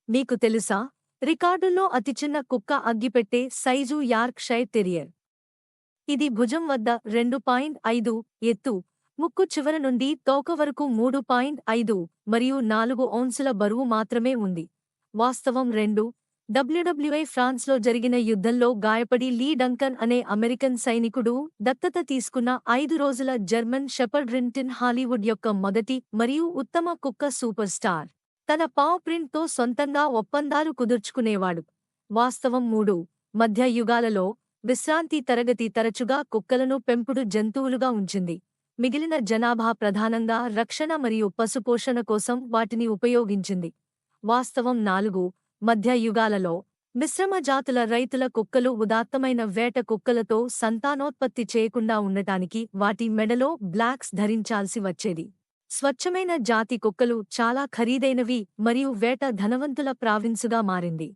మీకు తెలుసా, రికార్డుల్లో అతి చిన్న కుక్క అగ్గిపెట్టే సైజు యార్క్ షైర్ టెరియర్. ఇది భుజం వద్ద 2.5 ఎత్తు, ముక్కు చివర నుండి తోక వరకు 3.5 మరియు 4 ఔన్సుల బరువు మాత్రమే ఉంది. వాస్తవం 2. డబ్ల్యూడబ్ల్యూఐ ఫ్రాన్స్లో జరిగిన యుద్ధంలో గాయపడి లీ డంకన్ అనే అమెరికన్ సైనికుడు దత్తత తీసుకున్న 5 రోజుల జర్మన్ షెపర్డ్ రింటిన్ హాలీవుడ్ యొక్క మొదటి మరియు ఉత్తమ కుక్క సూపర్ స్టార్. తన పావ్ ప్రింట్తో సొంతంగా ఒప్పందాలు కుదుర్చుకునేవాడు. వాస్తవం 3. మధ్య యుగాలలో విశ్రాంతి తరగతి తరచుగా కుక్కలను పెంపుడు జంతువులుగా ఉంచింది. మిగిలిన జనాభా ప్రధానంగా రక్షణ మరియు పశుపోషణ కోసం వాటిని ఉపయోగించింది. వాస్తవం 4. మధ్య యుగాలలో మిశ్రమ జాతుల రైతుల కుక్కలు ఉదాత్తమైన వేట కుక్కలతో సంతానోత్పత్తి చేయకుండా ఉండటానికి వాటి మెడలో బ్లాక్స్ ధరించాల్సి వచ్చేది. స్వచ్ఛమైన జాతి కుక్కలు చాలా ఖరీదైనవి మరియు వేట ధనవంతుల ప్రావిన్సుగా మారింది.